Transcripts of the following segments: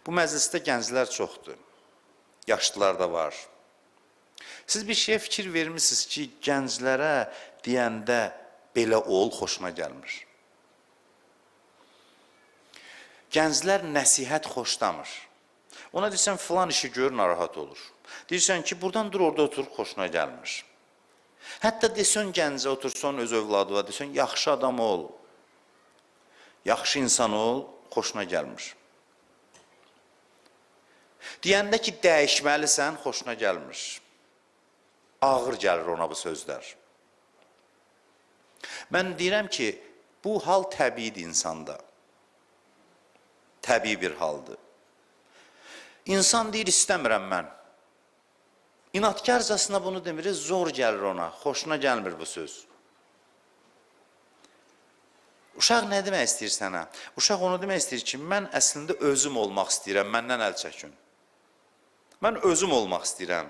Bu məclisdə gənclər çoxdur, yaşlılar da var. Siz bir şeyə fikir vermişsiniz ki, gənclərə deyəndə belə ol, xoşuna gəlmir. Gənclər nəsihət xoşlamır. Ona deyirsən, filan işi gör, narahat olur. Deyirsən ki, buradan dur, orada otur, xoşuna gəlmir. Hətta desən gəncə otursan öz övladı var, desən, yaxşı adam ol, yaxşı insan ol, xoşuna gəlmir. Deyəndə ki, dəyişməlisən, xoşuna gəlmir. Ağır gəlir ona bu sözlər. Mən deyirəm ki, bu hal təbiidir insanda. Təbii bir haldır. İnsan deyir, istəmirəm mən. İnatkarcasına bunu demir, zor gəlir ona, xoşuna gəlmir bu söz. Uşaq nə demək istəyir sənə? Uşaq onu demək istəyir ki, mən əslində özüm olmaq istəyirəm, məndən əl çəkin. Mən özüm olmaq istəyirəm.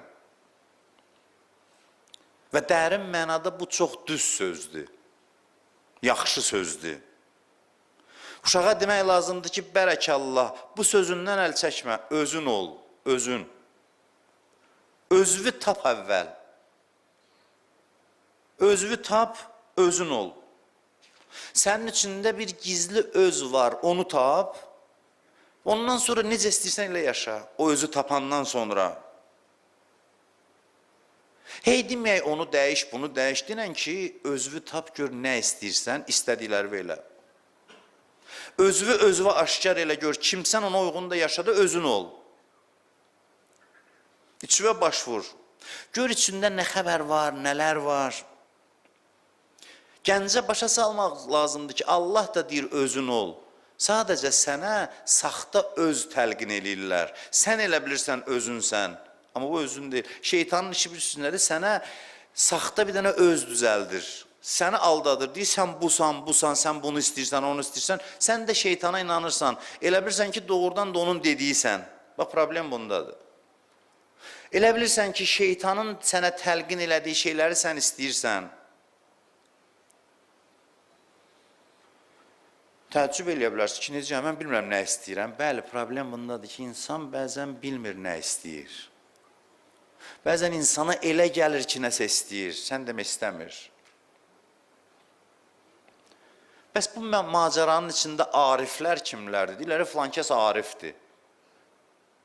Və dərin mənada bu çox düz sözdür, yaxşı sözdür. Uşağa demək lazımdır ki, bərəkallah, bu sözündən əl çəkmə, özün ol, özün. Özünü tap əvvəl. Özünü tap, özün ol. Sənin içində bir gizli öz var, onu tap. Ondan sonra necə istəyirsən elə yaşa, o özü tapandan sonra. Hey deməyək, onu dəyiş, bunu dəyiş, denən ki, özünü tap, gör nə istəyirsən, istədikləri elə. Özünü aşkar elə gör, kimsən ona uyğun da yaşadı, özün ol. İçivə baş vur. Gör içində nə xəbər var, nələr var. Gəncə başa salmaq lazımdır ki, Allah da deyir, özün ol. Sadəcə sənə saxta öz təlqin eləyirlər. Sən elə bilirsən, özünsən. Amma bu özün deyil. Şeytanın işi bilirsinədir, sənə saxta bir dənə öz düzəldir. Səni aldadır, deyir, sən busan, sən bunu istəyirsən, onu istəyirsən. Sən də şeytana inanırsan. Elə bilirsən ki, doğrudan da onun dediysən. Bax, problem bundadır. Elə bilirsən ki, şeytanın sənə təlqin elədiyi şeyləri sən istəyirsən. Təəccüb eləyə bilərsin ki, necə, mən bilmirəm nə istəyirəm. Bəli, problem bundadır ki, insan bəzən bilmir nə istəyir. Bəzən insana elə gəlir ki, nəsə istəyir, sən demək istəmir. Bəs bu macəranın içində ariflər kimlərdir? Deyirlər, filankəs arifdir,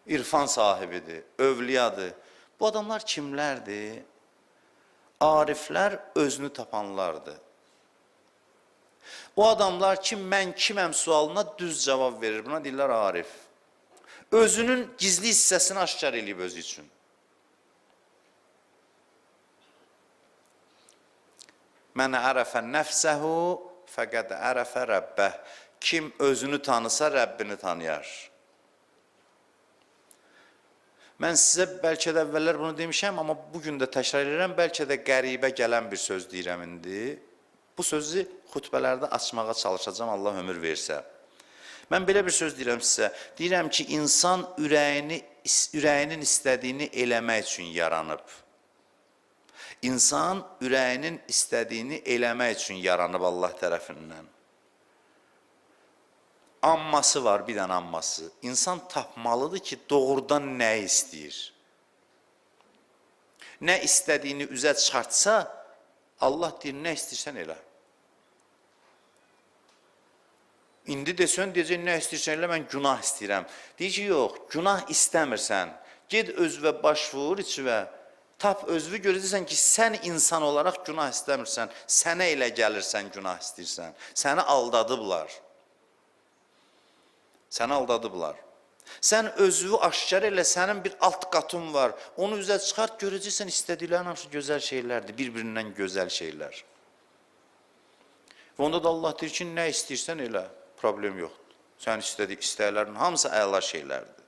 irfan sahibidir, övliyadır. Bu adamlar kimlərdir? Ariflər özünü tapanlardır. O adamlar ki, mən kiməm sualına düz cavab verir. Buna deyirlər arif. Özünün gizli hissəsini aşkar eləyib özü üçün. Mən ərəfə nəfsəhu fəqəd ərəfə rəbbəh. Kim özünü tanısa, Rəbbini tanıyar. Mən sizə bəlkə də əvvəllər bunu demişəm, amma bugün də təkrar edirəm, bəlkə də qəribə gələn bir söz deyirəm indi. Bu sözü xütbələrdə açmağa çalışacağım, Allah ömür versə. Mən belə bir söz deyirəm sizə. Deyirəm ki, insan ürəyinin istədiyini eləmək üçün yaranıb. İnsan ürəyinin istədiyini eləmək üçün yaranıb Allah tərəfindən. Amması var, bir dənə amması. İnsan tapmalıdır ki, doğrudan nə istəyir? Nə istədiyini üzə çıxartsa, Allah deyir, nə istəyirsən elə. İndi desən, deyəcək, nə istəyirsən elə, mən günah istəyirəm. Deyir ki, yox, günah istəmirsən. Ged özvə baş vur içivə. Tap özünü görəcəksən ki, sən insan olaraq günah istəmirsən, sənə elə gəlirsən, günah istəyirsən. Səni aldadıblar. Səni aldadıblar. Sən özünü aşkar elə, sənin bir alt qatın var. Onu üzə çıxart, görəcəksən, istədiklərin hamısı gözəl şeylərdir, bir-birindən gözəl şeylər. Və onda da Allah deyir ki, nə istəyirsən elə, problem yoxdur. Sən istədiklərin hamısı əla şeylərdir.